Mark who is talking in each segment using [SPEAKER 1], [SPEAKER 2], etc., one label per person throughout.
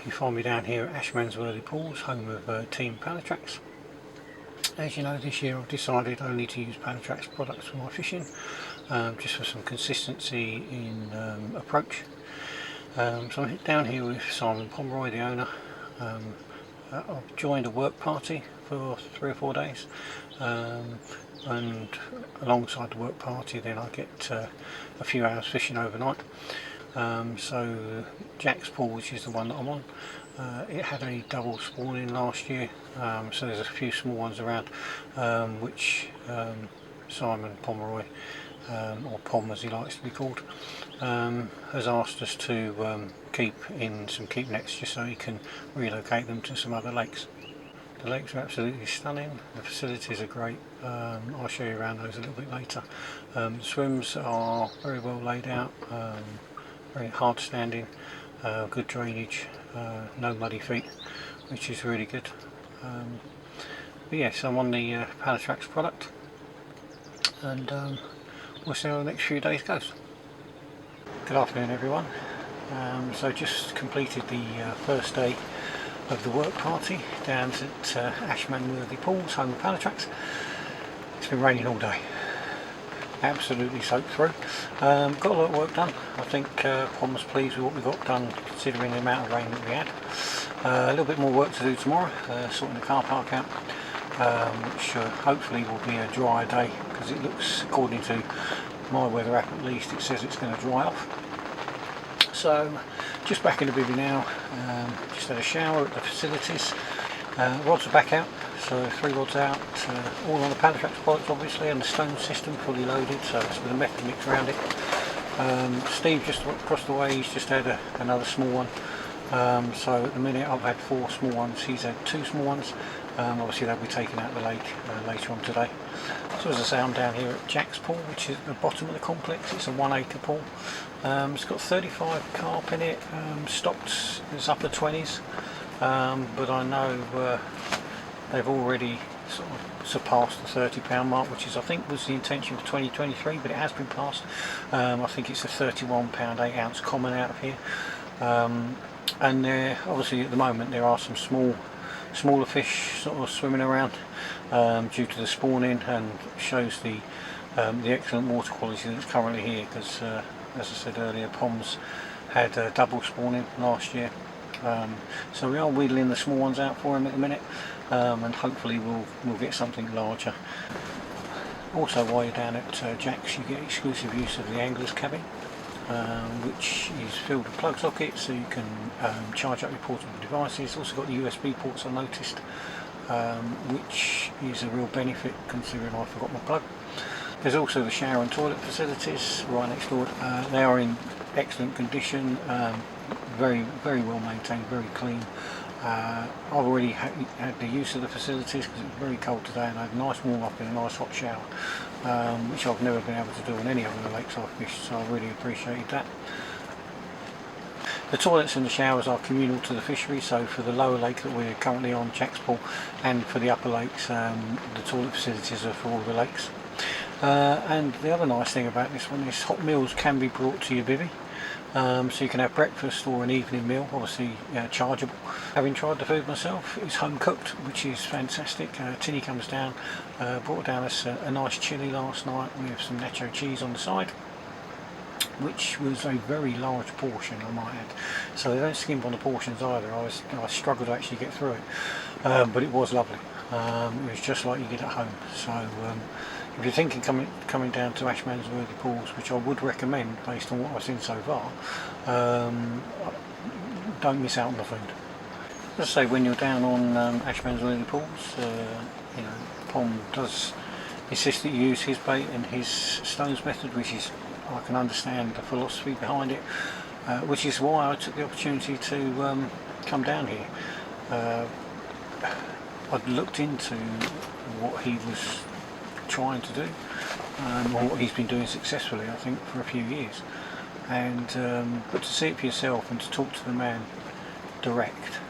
[SPEAKER 1] you find me down here at Ashmansworthy Pools, home of Team Pallatrax. As you know, this year I've decided only to use Pallatrax products for my fishing, just for some consistency in approach. So I'm down here with Simon Pomeroy, the owner. I've joined a work party for 3 or 4 days, and alongside the work party then I get a few hours fishing overnight. So Jack's pool, which is the one that I'm on, it had a double spawning last year, so there's a few small ones around, which Simon Pomeroy, or Pom as he likes to be called, has asked us to keep in some keep nets just so he can relocate them to some other lakes. The lakes are absolutely stunning, the facilities are great. I'll show you around those a little bit later. The swims are very well laid out, very hard standing, good drainage, no muddy feet, which is really good. But yes, I'm on the Pallatrax product, and we'll see how the next few days goes. Good afternoon everyone. So just completed the first day of the work party down at Ashmansworthy Pools, home of Pallatrax. It's been raining all day, absolutely soaked through. Got a lot of work done. I think Pom was pleased with what we got done considering the amount of rain that we had. A little bit more work to do tomorrow, sorting the car park out, which hopefully will be a drier day, because it looks, according to my weather app at least, it says it's going to dry off. So just back in the bivvy now, just had a shower at the facilities. Rods are back out, so 3 rods out, all on the Pallatrax products obviously, and the stone system fully loaded, so it's with a method mix around it. Steve just across the way, he's just had another small one, so at the minute I've had 4 small ones, he's had 2 small ones. Obviously they'll be taken out of the lake later on today. So as I say, I'm down here at Jack's pool, which is at the bottom of the complex. It's a 1 acre pool. It's got 35 carp in it, stocked it's upper 20s, but I know they've already sort of surpassed the £30 mark, which is, I think, was the intention for 2023, but it has been passed. I think it's a £31 8 ounce common out of here, and there obviously at the moment there are some smaller fish sort of swimming around due to the spawning, and shows the excellent water quality that's currently here, because as I said earlier, Pom's had double spawning last year. So we are wheedling the small ones out for him at the minute, and hopefully we'll get something larger. Also, while you're down at Jack's, you get exclusive use of the angler's cabin, which is filled with plug sockets, so you can charge up your portable devices. Also got the USB ports, I noticed, which is a real benefit considering I forgot my plug. There's also the shower and toilet facilities right next door. They are in excellent condition, very well maintained, very clean. I've already had the use of the facilities because it was very cold today, and I had a nice warm up in a nice hot shower, which I've never been able to do on any other of the lakes I've fished, so I really appreciated that. The toilets and the showers are communal to the fishery, so for the lower lake that we're currently on, Jack's Pool, and for the upper lakes, the toilet facilities are for all the lakes. And the other nice thing about this one is hot meals can be brought to your bivvy, so you can have breakfast or an evening meal, obviously chargeable. Having tried the food myself, it's home cooked, which is fantastic. Tinny comes down, brought down us a nice chilli last night with some nacho cheese on the side, which was a very large portion, I might add. So they don't skimp on the portions either. I struggled to actually get through it, but it was lovely. It was just like you get at home. So if you're thinking coming down to Ashmansworthy Pools, which I would recommend based on what I've seen so far, don't miss out on the food. As I say, when you're down on Ashmansworthy Pools, you know, Pom does insist that you use his bait and his stones method, which is, I can understand the philosophy behind it, which is why I took the opportunity to come down here. I'd looked into what he was trying to do, or what he's been doing successfully, I think, for a few years, and but to see it for yourself and to talk to the man direct,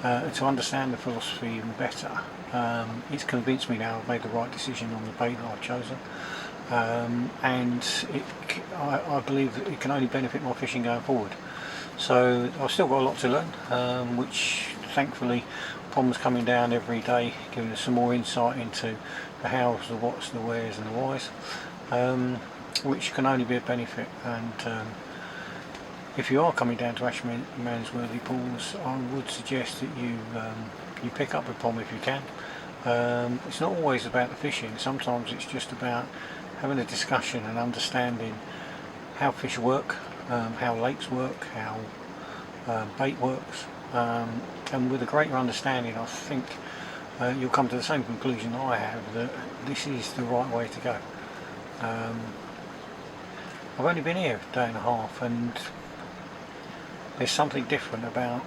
[SPEAKER 1] to understand the philosophy even better, it's convinced me now I've made the right decision on the bait that I've chosen, and I believe that it can only benefit my fishing going forward. So I've still got a lot to learn, which thankfully Pom's coming down every day, giving us some more insight into the hows, the whats, the wheres and the whys, which can only be a benefit. And if you are coming down to Ashmansworthy pools, I would suggest that you pick up with Pom if you can. It's not always about the fishing, sometimes it's just about having a discussion and understanding how fish work, how lakes work, how bait works, and with a greater understanding I think you'll come to the same conclusion I have, that this is the right way to go. I've only been here a day and a half, and there's something different about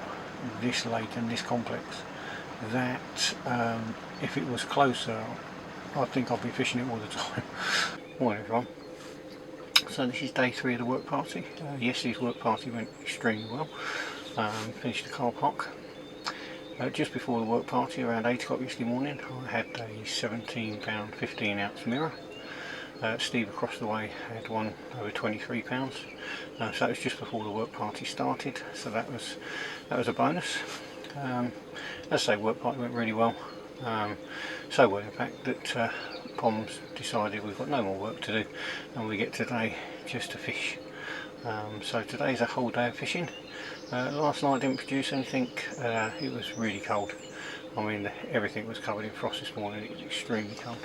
[SPEAKER 1] this lake and this complex that if it was closer I think I'd be fishing it all the time. Morning everyone. So this is day 3 of the work party. Yesterday's work party went extremely well. Finished the Carp hook. Just before the work party, around 8 o'clock yesterday morning, I had a 17 pound 15 ounce mirror. Steve across the way had one over 23 pounds. So that was just before the work party started, so that was a bonus. As I say, work party went really well. So well in fact that Pom's decided we've got no more work to do and we get today just to fish. So today's a whole day of fishing. Last night I didn't produce anything. It was really cold. I mean, everything was covered in frost this morning. It was extremely cold.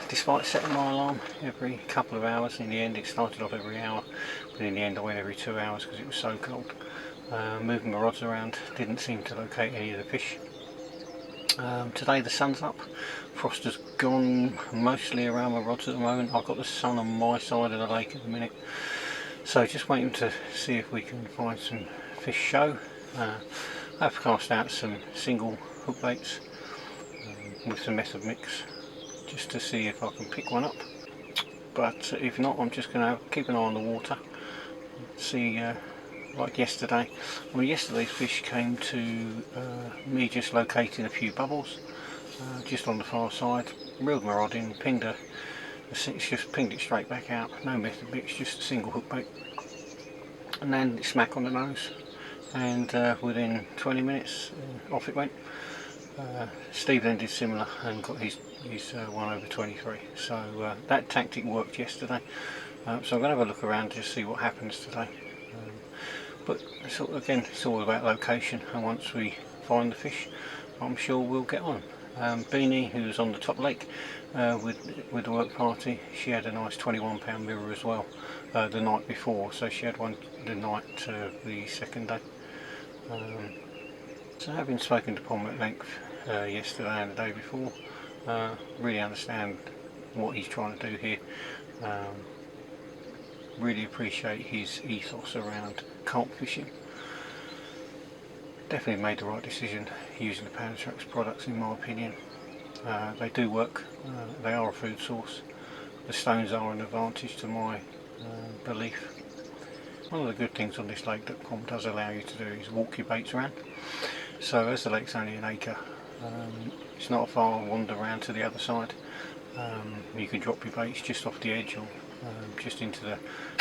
[SPEAKER 1] Despite setting my alarm every couple of hours, in the end it started off every hour, but in the end I went every 2 hours because it was so cold. Moving my rods around, didn't seem to locate any of the fish. Today the sun's up, frost has gone mostly around my rods at the moment. I've got the sun on my side of the lake at the minute, so just waiting to see if we can find some fish show. I've cast out some single hook baits with some method mix just to see if I can pick one up, but if not I'm just going to keep an eye on the water, see like yesterday. I mean, yesterday's fish came to me just locating a few bubbles just on the far side, reeled my rod in, pinged just pinged it straight back out, no method mix, just a single hook bait, and then smack on the nose, and within 20 minutes off it went. Steve then did similar and got his 1 over 23, so that tactic worked yesterday. So I'm going to have a look around to see what happens today. But again, it's all about location, and once we find the fish I'm sure we'll get on. Beanie, who's on the top lake with the work party, she had a nice 21 pound mirror as well the night before, so she had one the night of the second day. So having spoken to Pom at length yesterday and the day before, really understand what he's trying to do here. Really appreciate his ethos around carp fishing. Definitely made the right decision using the Pallatrax products in my opinion. They do work, they are a food source. The stones are an advantage to my belief. One of the good things on this lake that Pom does allow you to do is walk your baits around. So as the lake's only an acre, it's not a far wander around to the other side. You can drop your baits just off the edge or just into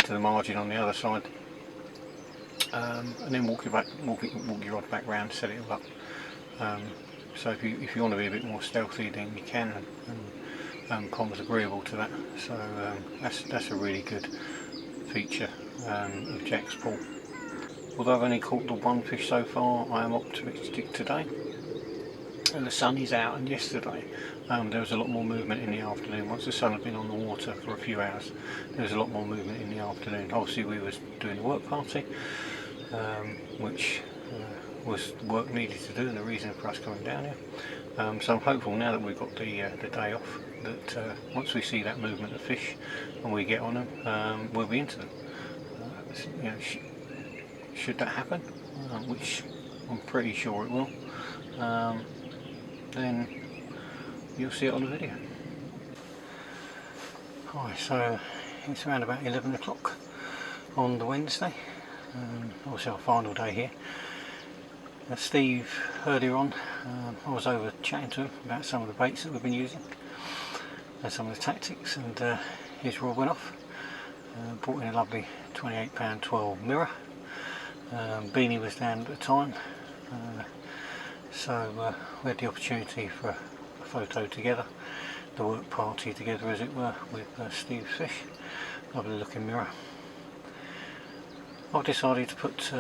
[SPEAKER 1] the margin on the other side, and then walk your rod back round, set it all up. So if you want to be a bit more stealthy, then you can, and Pom's agreeable to that. So that's a really good feature of Jack's pool. Although I've only caught the one fish so far, I am optimistic today. And the sun is out, and yesterday there was a lot more movement in the afternoon. Once the sun had been on the water for a few hours, there was a lot more movement in the afternoon. Obviously we was doing the work party, which was work needed to do and the reason for us coming down here. So I'm hopeful now that we've got the day off, that once we see that movement of fish and we get on them, we'll be into them. You know, should that happen, which I'm pretty sure it will, then you'll see it on the video. Right, so it's around about 11 o'clock on the Wednesday, obviously our final day here. Steve, earlier on, I was over chatting to him about some of the baits that we've been using and some of the tactics, and his rod went off. Brought in a lovely 28 pound 12 mirror. Beanie was down at the time, so we had the opportunity for a photo together, the work party together as it were, with Steve's fish. Lovely looking mirror. I've decided to put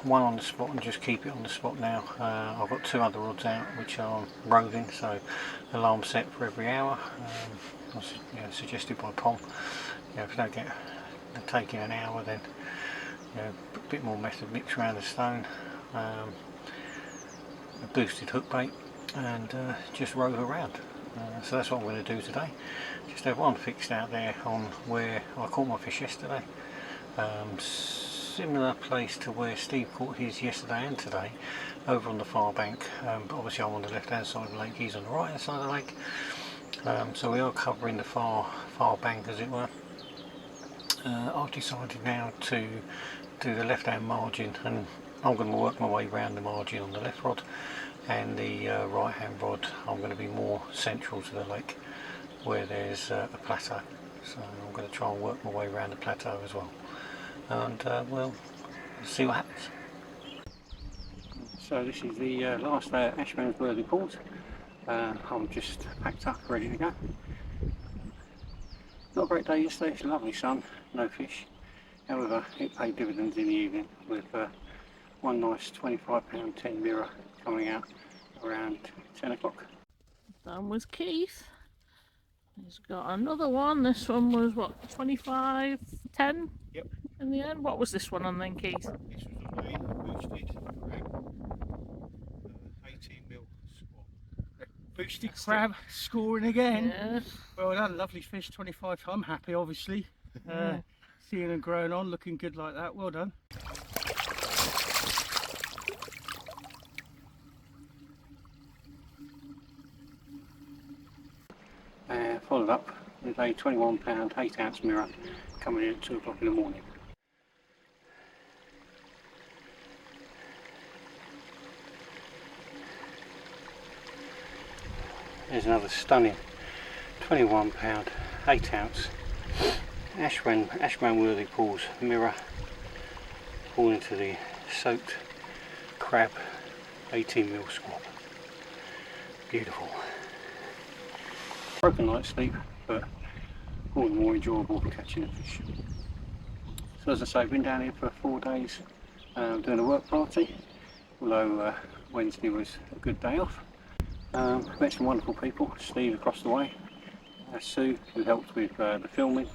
[SPEAKER 1] one on the spot and just keep it on the spot now. I've got 2 other rods out which are roving, so alarm set for every hour, suggested by Pom. If you don't get taking an hour, then a bit more method, mix around the stone, a boosted hook bait, and just rove around. So that's what I'm going to do today. Just have one fixed out there on where I caught my fish yesterday. Similar place to where Steve caught his yesterday and today, over on the far bank, but obviously I'm on the left hand side of the lake, he's on the right hand side of the lake, so we are covering the far bank as it were. I've decided now to do the left hand margin, and I'm going to work my way around the margin on the left rod, and the right hand rod I'm going to be more central to the lake where there's a plateau, so I'm going to try and work my way around the plateau as well, and we'll see what happens. So this is the last day at Ashmansworthy port. I'm just packed up, ready to go. Not a great day yesterday, it's a lovely sun, no fish. However, it paid dividends in the evening with one nice £25 10 mirror coming out around 10 o'clock.
[SPEAKER 2] That was Keith. He's got another one. This one was what, 25 10?
[SPEAKER 1] Yep.
[SPEAKER 2] In the end. What was this one on then, Keith?
[SPEAKER 1] This was on a boosted crab, 18mm squat.
[SPEAKER 3] Boosted crab scoring again.
[SPEAKER 2] Yeah.
[SPEAKER 3] Well done, lovely fish, 25. I'm happy, obviously. Seeing them growing on, looking good like that. Well done.
[SPEAKER 1] Followed up with a £21 8oz mirror coming in at 2 o'clock in the morning. There's another stunning £21 8oz Ashmansworthy pools mirror, all into the soaked crab 18mm squab. Beautiful. Broken light sleep, but all the more enjoyable for catching a fish. So as I say, I've been down here for 4 days doing a work party, although Wednesday was a good day off. Met some wonderful people, Steve across the way, Sue who helped with the filming,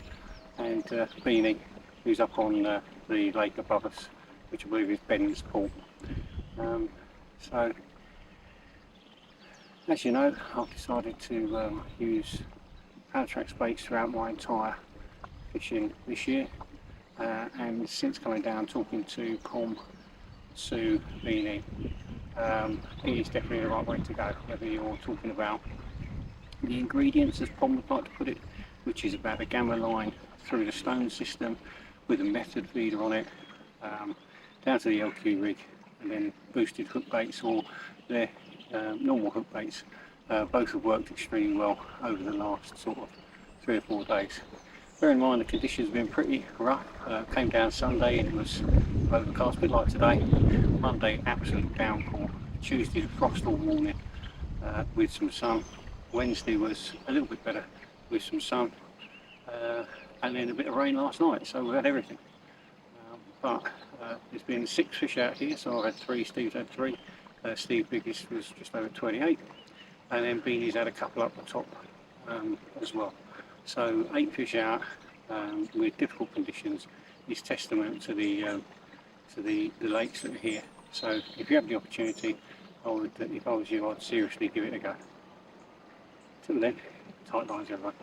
[SPEAKER 1] and Beanie who's up on the lake above us, which I believe is Ben's Pool. So as you know, I've decided to use Pallatrax baits throughout my entire fishing this year, and since coming down talking to Pom, Sue, Beanie, it is definitely the right way to go, whether you're talking about the ingredients, as Pom would like to put it, which is about a gamma line through the stone system with a method feeder on it, down to the LQ rig, and then boosted hook baits or their normal hook baits. Both have worked extremely well over the last sort of 3 or 4 days. Bear in mind the conditions have been pretty rough. Came down Sunday and it was overcast, a bit like today. Monday absolute downpour. Tuesday frost all morning with some sun. Wednesday was a little bit better with some sun, and then a bit of rain last night, so we had everything. But there's been 6 fish out here, so I've had 3, Steve's had 3. Steve's biggest was just over 28, and then Beanie's had a couple up the top as well. So 8 fish out with difficult conditions is testament to the lakes that are here. So if you have the opportunity, I would, if I was you, I'd seriously give it a go. Till then, tight lines everyone.